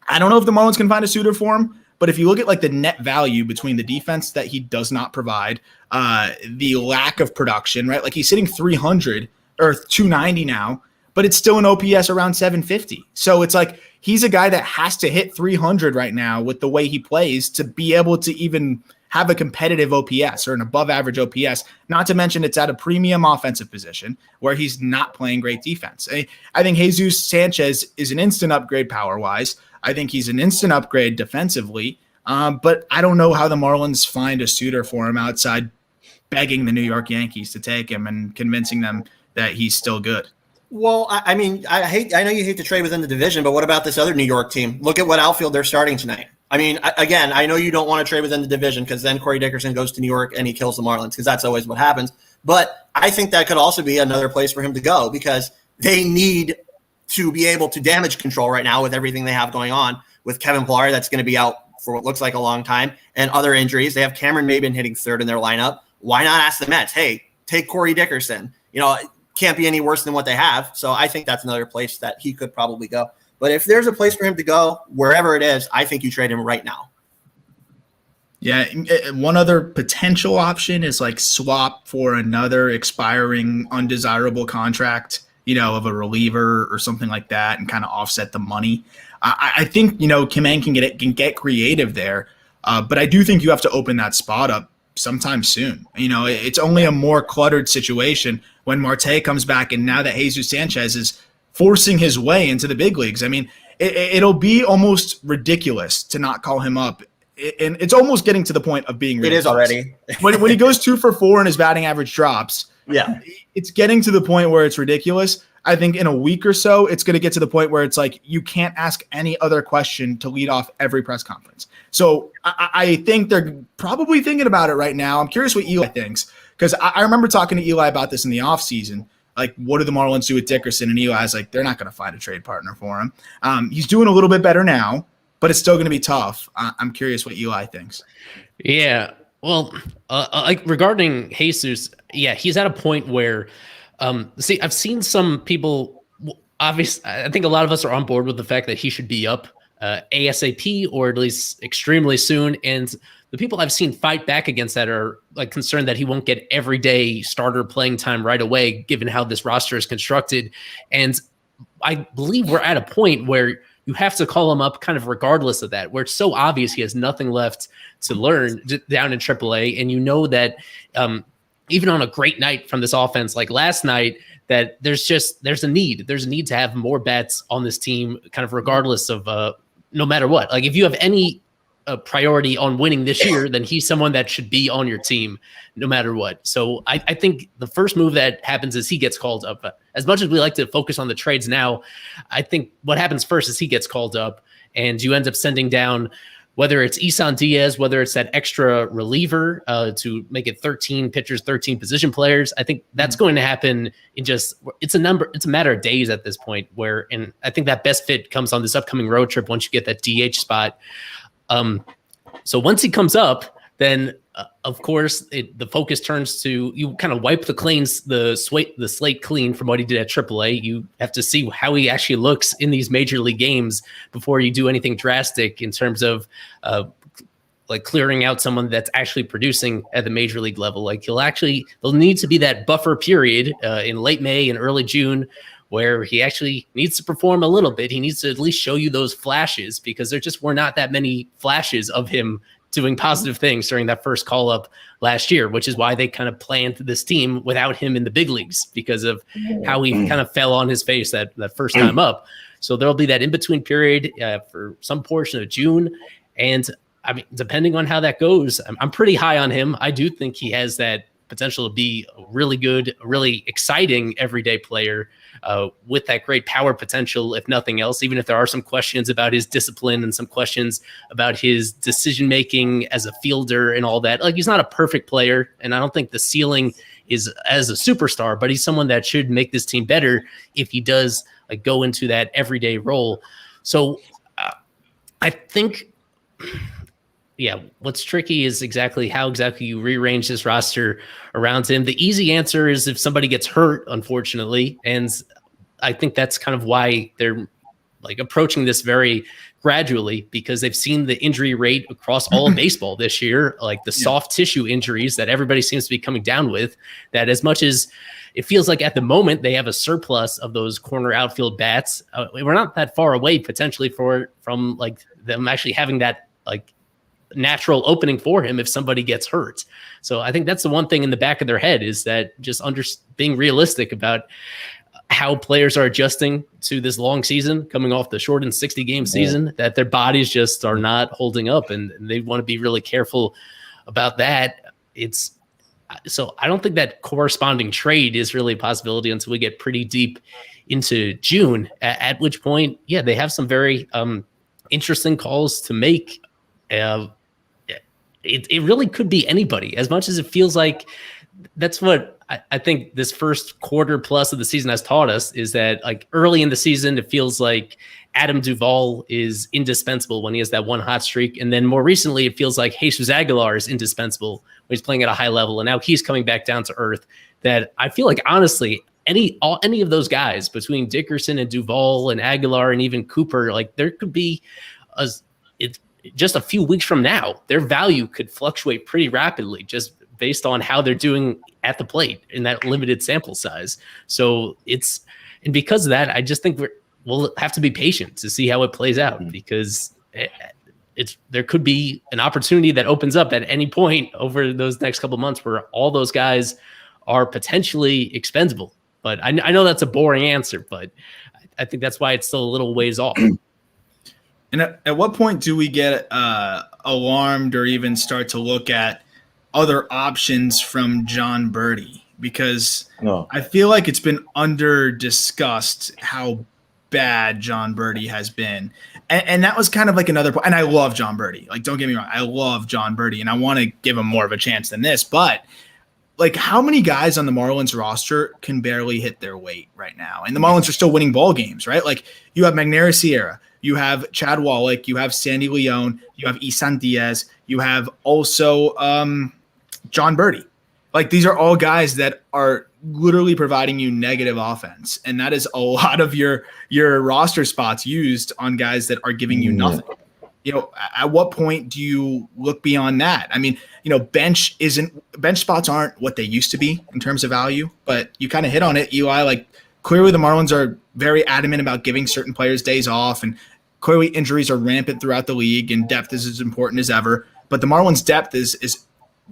I don't know if the Marlins can find a suitor for him, but if you look at like the net value between the defense that he does not provide, the lack of production, right? Like he's sitting 300 or 290 now, but it's still an OPS around 750. So it's like he's a guy that has to hit 300 right now with the way he plays to be able to even have a competitive OPS or an above average OPS, not to mention it's at a premium offensive position where he's not playing great defense. I think Jesus Sanchez is an instant upgrade power wise. I think he's an instant upgrade defensively, but I don't know how the Marlins find a suitor for him outside begging the New York Yankees to take him and convincing them that he's still good. Well, I mean, I know you hate to trade within the division, but what about this other New York team? Look at what outfield they're starting tonight. I mean, again, I know you don't want to trade within the division because then Corey Dickerson goes to New York and he kills the Marlins because that's always what happens. But I think that could also be another place for him to go because they need to be able to damage control right now with everything they have going on with Kevin Pillar that's going to be out for what looks like a long time and other injuries. They have Cameron Maybin hitting third in their lineup. Why not ask the Mets, hey, take Corey Dickerson? Can't be any worse than what they have. So I think that's another place that he could probably go. But if there's a place for him to go, wherever it is, I think you trade him right now. Yeah, one other potential option is like swap for another expiring undesirable contract, of a reliever or something like that and kind of offset the money. I think, Kim Ng can get creative there, but I do think you have to open that spot up sometime soon. It's only a more cluttered situation when Marte comes back and now that Jesus Sanchez is forcing his way into the big leagues. I mean, it'll be almost ridiculous to not call him up. And it's almost getting to the point of being ridiculous. It is already. when he goes 2 for 4 and his batting average drops, yeah, it's getting to the point where it's ridiculous. I think in a week or so, it's going to get to the point where it's like you can't ask any other question to lead off every press conference. So I think they're probably thinking about it right now. I'm curious what Eli thinks because I remember talking to Eli about this in the offseason. Like, what do the Marlins do with Dickerson? And Eli's like, they're not going to find a trade partner for him. He's doing a little bit better now, but it's still going to be tough. I'm curious what Eli thinks. Yeah. Well, like regarding Jesus, yeah, he's at a point where, I've seen some people, obviously, I think a lot of us are on board with the fact that he should be up ASAP or at least extremely soon. And the people I've seen fight back against that are like concerned that he won't get everyday starter playing time right away, given how this roster is constructed. And I believe we're at a point where you have to call him up kind of regardless of that, where it's so obvious he has nothing left to learn down in AAA. And that even on a great night from this offense, like last night, that there's a need to have more bats on this team, kind of regardless of no matter what. Like if you have any priority on winning this year, then he's someone that should be on your team no matter what. So I think the first move that happens is he gets called up. As much as we like to focus on the trades now, I think what happens first is he gets called up and you end up sending down, whether it's Isan Diaz, whether it's that extra reliever to make it 13 pitchers, 13 position players. I think that's going to happen it's a matter of days at this point and I think that best fit comes on this upcoming road trip once you get that DH spot. So once he comes up, then of course the focus turns to you kind of wipe the slate clean from what he did at AAA. You have to see how he actually looks in these major league games before you do anything drastic in terms of like clearing out someone that's actually producing at the major league level. Like there'll need to be that buffer period in late May and early June where he actually needs to perform a little bit. He needs to at least show you those flashes because there just were not that many flashes of him doing positive things during that first call up last year, which is why they kind of planned this team without him in the big leagues because of how he kind of fell on his face that first time up. So there'll be that in-between period for some portion of June. And I mean, depending on how that goes, I'm pretty high on him. I do think he has that potential to be a really good, really exciting everyday player with that great power potential, if nothing else, even if there are some questions about his discipline and some questions about his decision-making as a fielder and all that. Like, he's not a perfect player, and I don't think the ceiling is as a superstar, but he's someone that should make this team better if he does like go into that everyday role. So I think, yeah, what's tricky is how exactly you rearrange this roster around him. The easy answer is if somebody gets hurt, unfortunately. And I think that's kind of why they're like approaching this very gradually, because they've seen the injury rate across all of baseball this year, like the soft tissue injuries that everybody seems to be coming down with, that as much as it feels like at the moment they have a surplus of those corner outfield bats, we're not that far away potentially from like them actually having that like natural opening for him if somebody gets hurt. So I think that's the one thing in the back of their head, is that just being realistic about how players are adjusting to this long season coming off the shortened 60-game season, that their bodies just are not holding up, and they want to be really careful about that. So I don't think that corresponding trade is really a possibility until we get pretty deep into June, at which point, yeah, they have some very interesting calls to make. It really could be anybody, as much as it feels like that's what I think this first quarter plus of the season has taught us, is that like early in the season, it feels like Adam Duvall is indispensable when he has that one hot streak. And then more recently, it feels like Jesus Aguilar is indispensable when he's playing at a high level. And now he's coming back down to earth. That I feel like, honestly, any of those guys between Dickerson and Duvall and Aguilar and even Cooper, like there could be just a few weeks from now, their value could fluctuate pretty rapidly just based on how they're doing at the plate in that limited sample size. So and because of that, I just think we'll have to be patient to see how it plays out, because there could be an opportunity that opens up at any point over those next couple of months where all those guys are potentially expendable. But I know that's a boring answer, but I think that's why it's still a little ways off. And at what point do we get alarmed or even start to look at other options from John Birdie? Because I feel like it's been under-discussed how bad John Birdie has been. And that was kind of like another point. And I love John Birdie. Like, don't get me wrong. I love John Birdie, and I want to give him more of a chance than this. But, like, how many guys on the Marlins roster can barely hit their weight right now? And the Marlins are still winning ball games, right? Like, you have Magneuris Sierra. You have Chad Wallach. You have Sandy Leon. You have Isan Diaz. You have also John Birdie. Like, these are all guys that are literally providing you negative offense. And that is a lot of your roster spots used on guys that are giving you nothing. You know, at what point do you look beyond that? I mean, you know, bench spots aren't what they used to be in terms of value, but you kind of hit on it, Eli. Like, clearly the Marlins are very adamant about giving certain players days off, and clearly injuries are rampant throughout the league, and depth is as important as ever. But the Marlins' depth is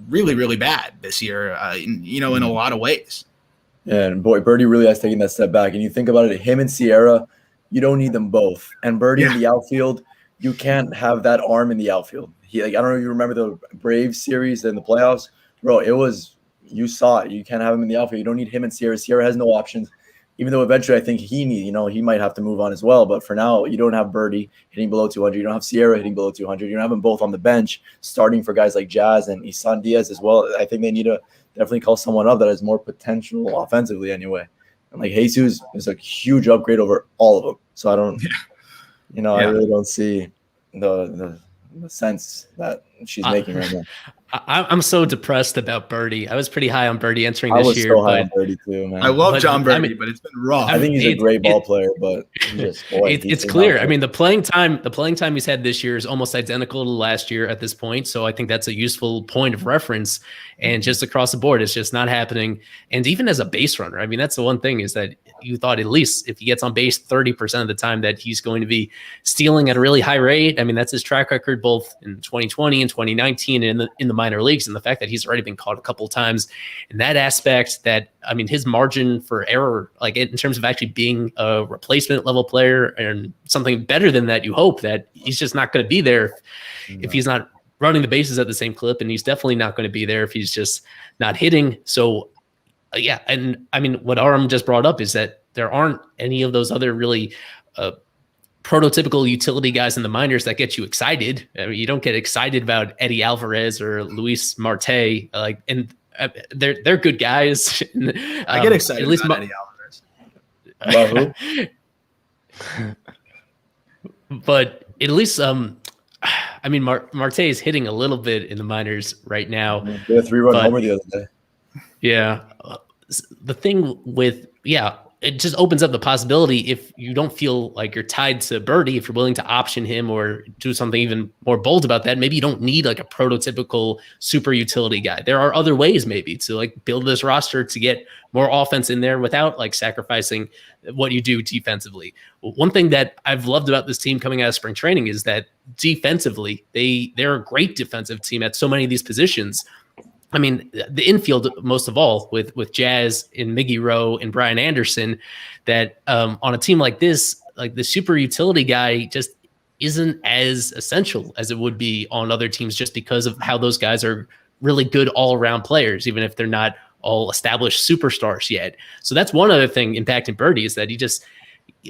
really, really bad this year, in a lot of ways. Yeah, and boy, Birdie really has taken that step back. And you think about it, him and Sierra, you don't need them both. And Birdie in the outfield, you can't have that arm in the outfield. I don't know if you remember the Braves series in the playoffs. Bro, you saw it. You can't have him in the outfield. You don't need him and Sierra. Sierra has no options, even though eventually I think he might have to move on as well. But for now, you don't have Birdie hitting below 200. You don't have Sierra hitting below 200. You don't have them both on the bench starting for guys like Jazz and Isan Diaz as well. I think they need to definitely call someone up that has more potential offensively anyway. And like Jesus is a huge upgrade over all of them. So I don't, I really don't see the sense that she's making right now. I'm so depressed about Birdie. I was pretty high on Birdie entering this year. I was so high on Birdie too, man. I love John Birdie, but it's been rough. I think he's a great ball player, but it's clear. I mean, the playing time he's had this year is almost identical to last year at this point. So I think that's a useful point of reference. And just across the board, it's just not happening. And even as a base runner, I mean, that's the one thing, is that you thought at least if he gets on base 30% of the time that he's going to be stealing at a really high rate. I mean, that's his track record both in 2020 and 2019 and in the minor leagues. And the fact that he's already been caught a couple times in that aspect, that, I mean, his margin for error, like in terms of actually being a replacement level player and something better than that, you hope that he's just not going to be there if he's not running the bases at the same clip, and he's definitely not going to be there if he's just not hitting. So yeah, and I mean, what Aram just brought up is that there aren't any of those other really prototypical utility guys in the minors that get you excited. I mean, you don't get excited about Eddie Alvarez or Luis Marte, like, and they're good guys. I get excited at least about Eddie Alvarez. About who? But at least I mean, Marte is hitting a little bit in the minors right now. He had a 3-run homer the other day. Yeah. The thing with, it just opens up the possibility if you don't feel like you're tied to Birdie, if you're willing to option him or do something even more bold about that, maybe you don't need like a prototypical super utility guy. There are other ways maybe to like build this roster to get more offense in there without like sacrificing what you do defensively. One thing that I've loved about this team coming out of spring training is that defensively, they're a great defensive team at so many of these positions. I mean, the infield, most of all, with Jazz and Miggy Rowe and Brian Anderson, that on a team like this, like the super utility guy just isn't as essential as it would be on other teams just because of how those guys are really good all-around players, even if they're not all established superstars yet. So that's one other thing impacting Birdie is that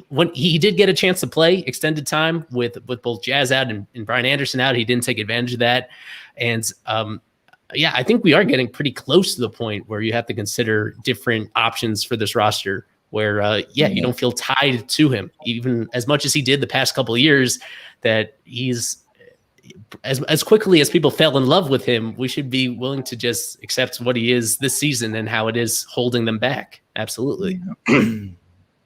when he did get a chance to play extended time with both Jazz out and Brian Anderson out, he didn't take advantage of that. And I think we are getting pretty close to the point where you have to consider different options for this roster where, you don't feel tied to him, even as much as he did the past couple of years, that he's as quickly as people fell in love with him, we should be willing to just accept what he is this season and how it is holding them back. Absolutely.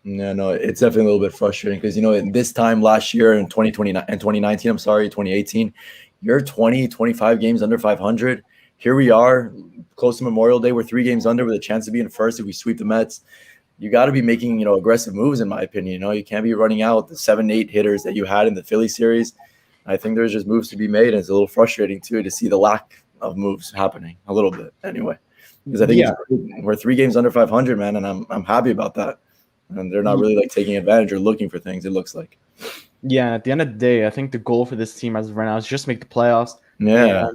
No, it's definitely a little bit frustrating because, this time last year in 2018, you're 20, 25 games under 500. Here we are, close to Memorial Day. We're 3 games under with a chance to be in first if we sweep the Mets. You got to be making, aggressive moves, in my opinion. You can't be running out the 7-8 hitters that you had in the Philly series. I think there's just moves to be made, and it's a little frustrating, too, to see the lack of moves happening a little bit anyway. Because I think we're 3 games under 500, man, and I'm happy about that. And they're not really, like, taking advantage or looking for things, it looks like. Yeah, at the end of the day, I think the goal for this team as of right now is just make the playoffs. Yeah.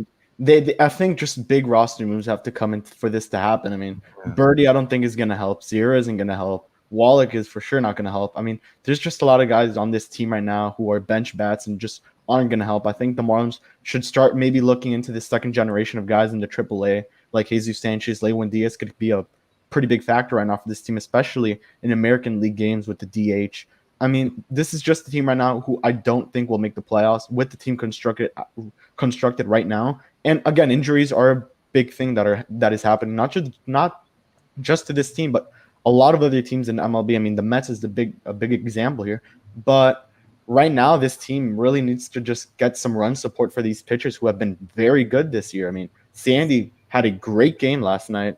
I think just big roster moves have to come in for this to happen. I mean, Birdie, I don't think is going to help. Zero isn't going to help. Wallach is for sure not going to help. I mean, there's just a lot of guys on this team right now who are bench bats and just aren't going to help. I think the Marlins should start maybe looking into the second generation of guys in the AAA, like Jesus Sanchez, Lewin Diaz could be a pretty big factor right now for this team, especially in American League games with the DH. I mean, this is just the team right now who I don't think will make the playoffs with the team constructed right now. And again, injuries are a big thing that is happening, not just to this team, but a lot of other teams in MLB. I mean, the Mets is a big example here. But right now, this team really needs to just get some run support for these pitchers who have been very good this year. I mean, Sandy had a great game last night.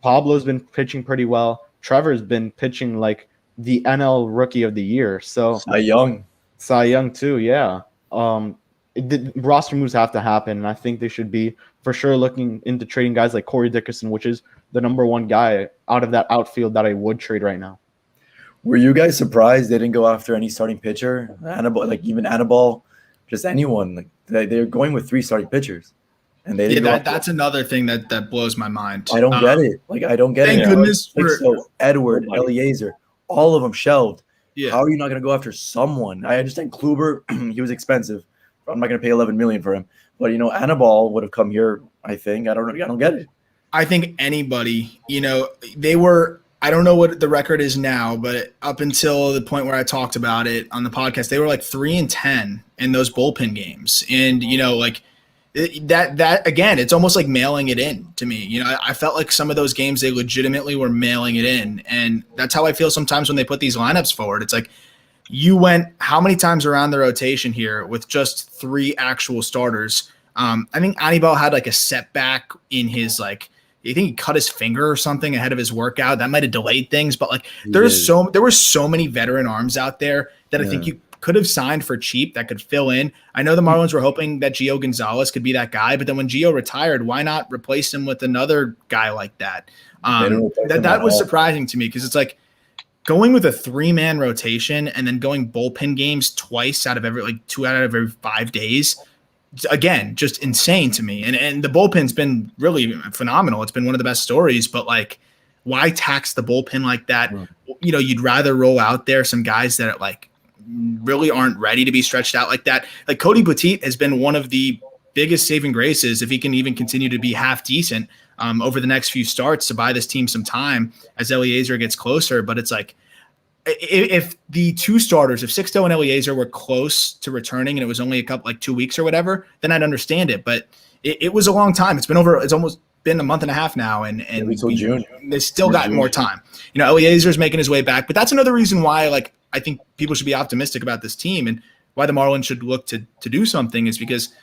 Pablo's been pitching pretty well. Trevor's been pitching like the NL Rookie of the Year. So Cy Young too, yeah. Roster moves have to happen, and I think they should be for sure looking into trading guys like Corey Dickerson, which is the number 1 guy out of that outfield that I would trade right now. Were you guys surprised they didn't go after any starting pitcher? Anibal, just anyone. Like they're going with 3 starting pitchers, and they didn't. That's another thing that blows my mind. I don't get it. Like I don't get it. Thank goodness so Edward, Eliezer, all of them shelved. Yeah. How are you not going to go after someone? I understand Kluber, he was expensive. I'm not going to pay $11 million for him, but Anibal would have come here. I think I don't get it. I think anybody, they were. I don't know what the record is now, but up until the point where I talked about it on the podcast, they were like 3-10 in those bullpen games, and that again, it's almost like mailing it in to me. I felt like some of those games they legitimately were mailing it in, and that's how I feel sometimes when they put these lineups forward. It's like, you went how many times around the rotation here with just 3 actual starters? I think Anibal had like a setback in his you think he cut his finger or something ahead of his workout. That might have delayed things, but like there were so many veteran arms out there that I think you could have signed for cheap that could fill in. I know the Marlins were hoping that Gio Gonzalez could be that guy, but then when Gio retired, why not replace him with another guy like that? That was surprising to me because it's like going with a 3-man rotation and then going bullpen games twice out of every 2 out of every 5 days. Again, just insane to me. And the bullpen's been really phenomenal. It's been one of the best stories, but like, why tax the bullpen like that? You know, you'd rather roll out there some guys that like really aren't ready to be stretched out like that. Like Cody Petit has been one of the biggest saving graces if he can even continue to be half decent over the next few starts to buy this team some time as Eliezer gets closer. But it's like, if the 2 starters, if Sixto and Eliezer were close to returning and it was only a couple, like 2 weeks or whatever, then I'd understand it. But it was a long time. It's almost been a month and a half now. And until June, they still got more time. You know, Eliezer's making his way back, but that's another reason why, like, I think people should be optimistic about this team and why the Marlins should look to do something is because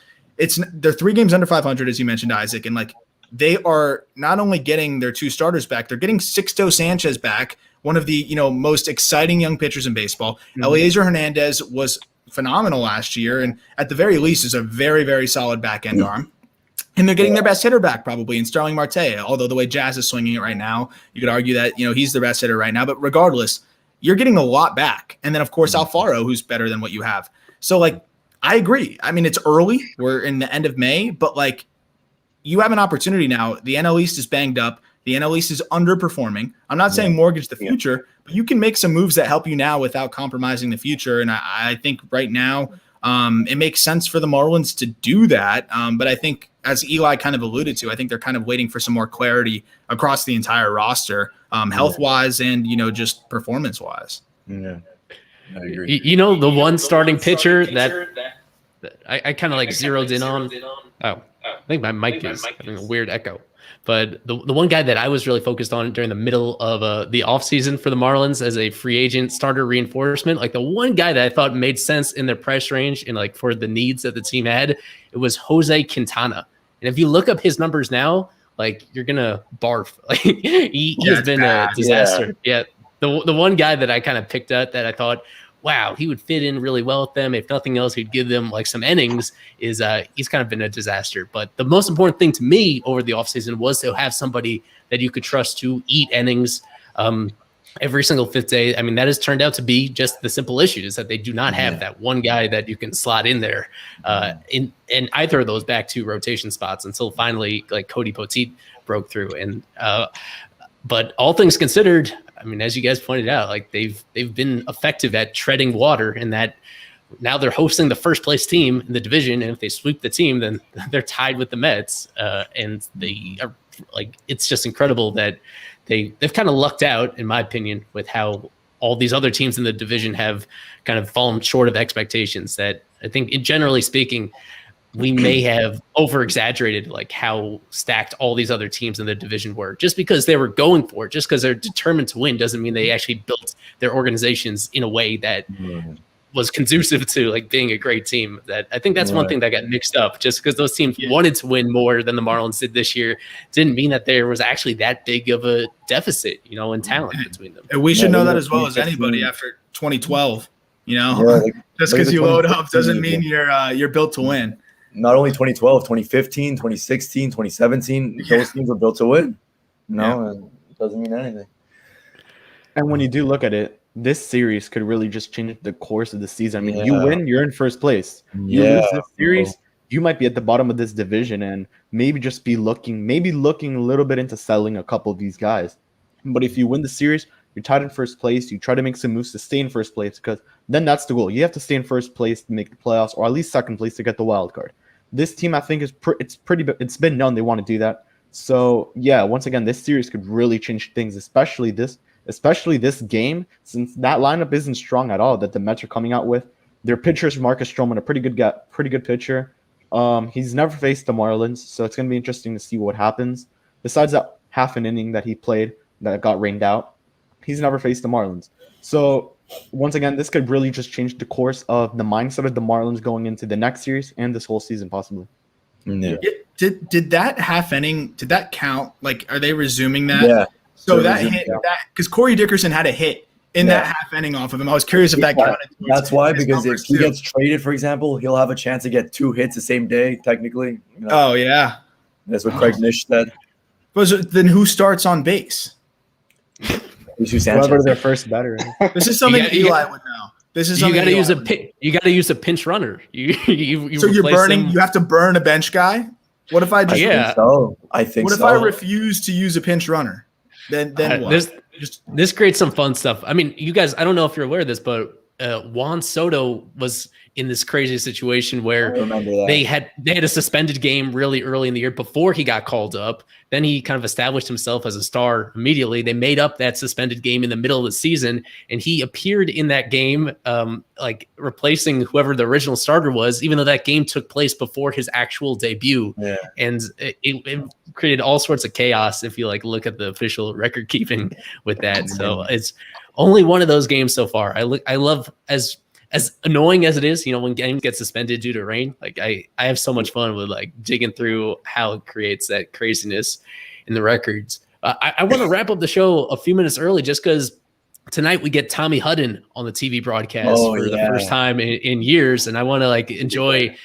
they're 3 games under 500, as you mentioned, Isaac. And like, they are not only getting their 2 starters back, they're getting Sixto Sanchez back, one of the, most exciting young pitchers in baseball. Eliezer Hernandez was phenomenal last year. And at the very least is a very, very solid back end arm. And they're getting their best hitter back probably in Starling Marte, although the way Jazz is swinging it right now, you could argue that, he's the best hitter right now. But regardless, you're getting a lot back. And then, of course, Alfaro, who's better than what you have. So, like, I agree. I mean, it's early. We're in the end of May. But, like, you have an opportunity now. The NL East is banged up. The NL East is underperforming. I'm not saying mortgage the future, but you can make some moves that help you now without compromising the future. And I think right now it makes sense for the Marlins to do that. But I think, as Eli kind of alluded to, I think they're kind of waiting for some more clarity across the entire roster, health-wise and, just performance-wise. Yeah, I agree. The one starting pitcher that I kind of like zeroed in on. Oh, I think my mic is having a weird echo. But the one guy that I was really focused on during the middle of the offseason for the Marlins as a free agent starter reinforcement, like the one guy that I thought made sense in their price range and like for the needs that the team had, it was Jose Quintana. And if you look up his numbers now, like you're gonna barf. Like he has been a disaster. Yeah. The one guy that I kind of picked up that I thought, wow, he would fit in really well with them. If nothing else, he'd give them like some innings. He's kind of been a disaster. But the most important thing to me over the offseason was to have somebody that you could trust to eat innings every single 5th day. I mean, that has turned out to be just the simple issue is that they do not have that one guy that you can slot in there in either of those back 2 rotation spots until finally like Cody Petit broke through. And but all things considered, I mean, as you guys pointed out, like they've been effective at treading water in that now they're hosting the first place team in the division. And if they sweep the team, then they're tied with the Mets. And they are like, it's just incredible that they've kind of lucked out, in my opinion, with how all these other teams in the division have kind of fallen short of expectations. That I think, generally speaking, we may have over-exaggerated like how stacked all these other teams in the division were. Just because they were going for it, just because they're determined to win, doesn't mean they actually built their organizations in a way that was conducive to like being a great team. That I think that's one thing that got mixed up. Just because those teams wanted to win more than the Marlins did this year didn't mean that there was actually that big of a deficit, in talent between them. And we should know that as well as anybody after 2012. Just because you load up doesn't mean you're built to win. Not only 2012, 2015, 2016, 2017, those teams were built to win. It doesn't mean anything. And when you do look at it, this series could really just change the course of the season. I mean, you win, you're in first place. You lose this series, you might be at the bottom of this division and maybe just be looking a little bit into selling a couple of these guys. But if you win the series, you're tied in first place. You try to make some moves to stay in first place because then that's the goal. You have to stay in first place to make the playoffs or at least second place to get the wild card. This team, I think, it's been known they want to do that. So, yeah, once again, this series could really change things, especially this game, since that lineup isn't strong at all that the Mets are coming out with. Their pitchers, Marcus Stroman, a pretty good pitcher. He's never faced the Marlins, so it's going to be interesting to see what happens. Besides that half an inning that he played that got rained out, he's never faced the Marlins. So, once again, this could really just change the course of the mindset of the Marlins going into the next series and this whole season, possibly. Yeah. Did that half inning? Did that count? Like, are they resuming that? Yeah. So They're that resuming hit that. that because Corey Dickerson had a hit in that half inning off of him. I was curious if that Yeah, counted. towards that's why, his because if numbers he too. gets traded, for example, he'll have a chance to get 2 hits the same day, technically. You know, Oh yeah. that's what Craig Nish said. Then who starts on base? Jesus Whoever Sanchez. their first batter is. This is something You Eli would know. This is You something got to Eli use a would know. pin. You got to use a pinch runner. You So you're replace burning. him. You have to burn a bench guy. What if I just? Yeah. I think What if so. I refuse to use a pinch runner? Then what? This creates some fun stuff. I mean, you guys, I don't know if you're aware of this, but Juan Soto was in this crazy situation where I remember that. they had a suspended game really early in the year before he got called up. Then he kind of established himself as a star immediately. They made up that suspended game in the middle of the season, and he appeared in that game, like replacing whoever the original starter was, even though that game took place before his actual debut. Yeah. And it created all sorts of chaos if you like look at the official record keeping with that. So it's only one of those games so far. I love as annoying as it is, you know, when games get suspended due to rain, like I have so much fun with like digging through how it creates that craziness in the records. I want to wrap up the show a few minutes early just because tonight we get Tommy Hudden on the TV broadcast for the first time in years. And I want to like enjoy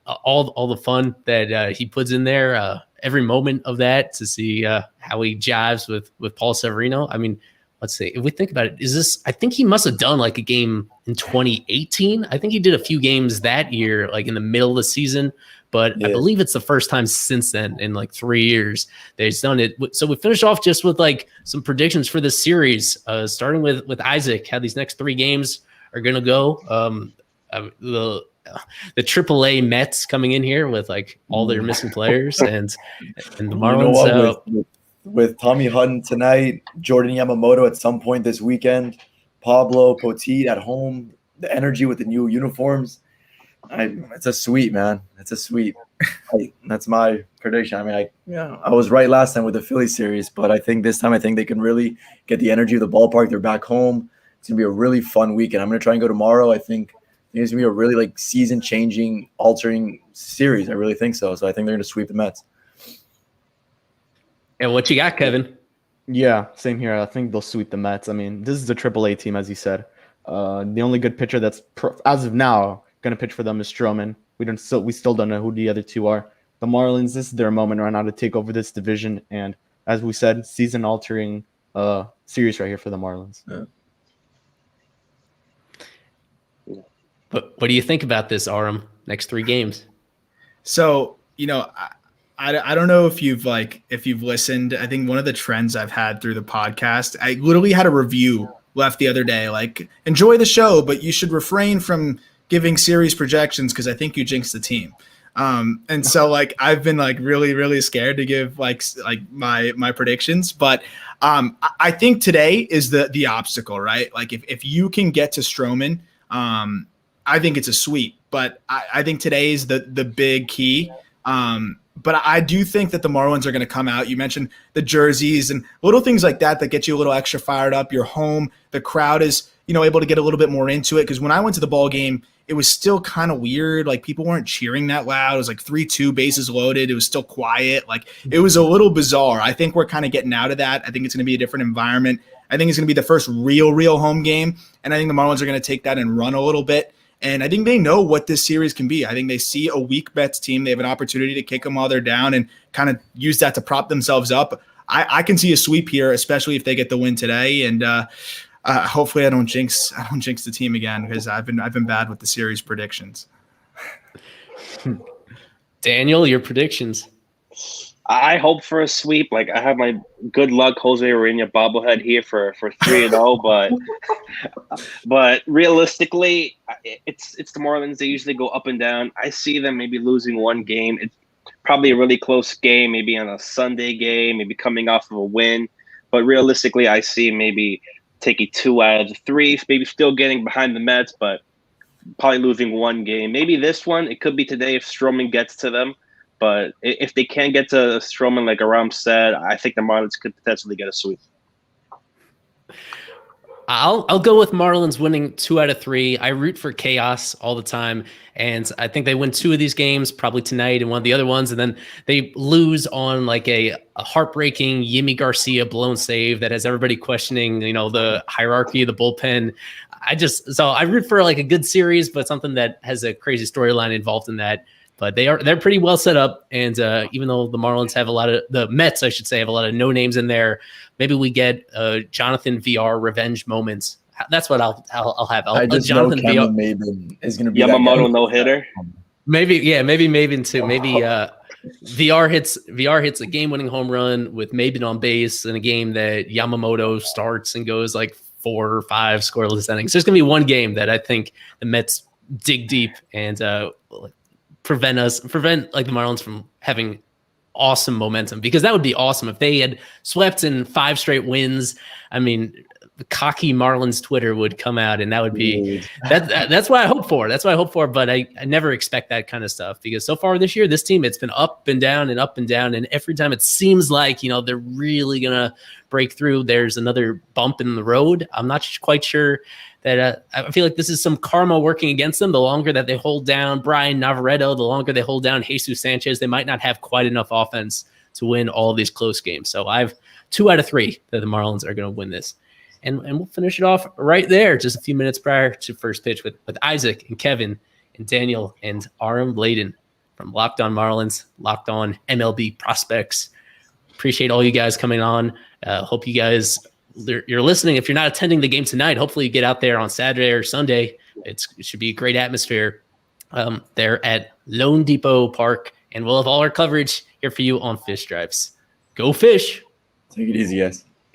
all the fun that he puts in there, every moment of that to see how he jives with Paul Severino. I mean, let's see, if we think about it, I think he must have done like a game in 2018. I think he did a few games that year, like in the middle of the season, but I believe it's the first time since then in like 3 years that he's done it. So we finish off just with like some predictions for this series, starting with Isaac, how these next 3 games are going to go. The AAA Mets coming in here with like all their missing players and the Marlins. You know what, with Tommy Hudden tonight, Jordan Yamamoto at some point this weekend, Pablo Poteet at home, the energy with the new uniforms. It's a sweep, man. It's a sweep. That's my prediction. I mean, I was right last time with the Philly series, but I think this time they can really get the energy of the ballpark. They're back home. It's gonna be a really fun weekend. I'm gonna try and go tomorrow. I think it's gonna be a really like season-changing, altering series. I really think so. So I think they're gonna sweep the Mets. And what you got, Kevin? Yeah, same here. I think they'll sweep the Mets. I mean, this is a AAA team, as you said. The only good pitcher that's as of now going to pitch for them is Stroman. We still don't know who the other 2 are. The Marlins, this is their moment right now to take over this division, and as we said, season-altering series right here for the Marlins. Yeah. But what do you think about this, Aram? Next 3 games. So, you know, I don't know if you've listened. I think one of the trends I've had through the podcast, I literally had a review left the other day, like, enjoy the show, but you should refrain from giving series projections because I think you jinx the team. And so like I've been like really, really scared to give like my predictions, but I think today is the obstacle, right? Like if you can get to Stroman, I think it's a sweep, but I think today is the big key. But I do think that the Marlins are going to come out. You mentioned the jerseys and little things like that get you a little extra fired up. You're home. The crowd is, able to get a little bit more into it. Because when I went to the ball game, it was still kind of weird. Like people weren't cheering that loud. It was like 3-2 bases loaded. It was still quiet. Like it was a little bizarre. I think we're kind of getting out of that. I think it's going to be a different environment. I think it's going to be the first real home game. And I think the Marlins are going to take that and run a little bit. And I think they know what this series can be. I think they see a weak Mets team. They have an opportunity to kick them while they're down and kind of use that to prop themselves up. I can see a sweep here, especially if they get the win today. And hopefully I don't jinx the team again because I've been bad with the series predictions. Daniel, your predictions? I hope for a sweep. Like I have my good luck Jose Urena bobblehead here for 3-0, but realistically, it's the Marlins. They usually go up and down. I see them maybe losing one game. It's probably a really close game, maybe on a Sunday game, maybe coming off of a win. But realistically, I see maybe taking 2 out of the 3, maybe still getting behind the Mets, but probably losing one game. Maybe this one, it could be today if Stroman gets to them. But if they can't get to Stroman, like Aram said, I think the Marlins could potentially get a sweep. I'll go with Marlins winning 2 out of 3. I root for chaos all the time, and I think they win 2 of these games, probably tonight and one of the other ones, and then they lose on like a heartbreaking Yimi Garcia blown save that has everybody questioning, the hierarchy of the bullpen. So I root for like a good series, but something that has a crazy storyline involved in that. But they're pretty well set up, and even though the Marlins have the Mets, I should say, have a lot of no names in there, maybe we get Jonathan VR revenge moments. That's what I'll have. I just Jonathan know Cameron Maybin is going to be Yamamoto no hitter. Maybe Maybin too. Maybe VR hits a game-winning home run with Maybin on base in a game that Yamamoto starts and goes like 4 or 5 scoreless innings. There's going to be one game that I think the Mets dig deep and prevent like the Marlins from having awesome momentum, because that would be awesome if they had swept in 5 straight wins. I mean, the cocky Marlins Twitter would come out, and that would be that's what I hope for. That's what I hope for. But I never expect that kind of stuff, because so far this year, this team, it's been up and down and up and down, and every time it seems like they're really gonna break through, there's another bump in the road. I'm not quite sure that I feel like this is some karma working against them. The longer that they hold down Brian Navaretto, the longer they hold down Jesus Sanchez, they might not have quite enough offense to win all of these close games. So I have 2 out of 3 that the Marlins are going to win this. And we'll finish it off right there, just a few minutes prior to first pitch with Isaac and Kevin and Daniel and Aram Bladen from Locked On Marlins, Locked On MLB Prospects. Appreciate all you guys coming on. Hope you guys... you're listening. If you're not attending the game tonight, hopefully you get out there on Saturday or Sunday. It should be a great atmosphere there at Lone Depot Park, and we'll have all our coverage here for you on Fish Stripes. Go Fish! Take it easy, guys.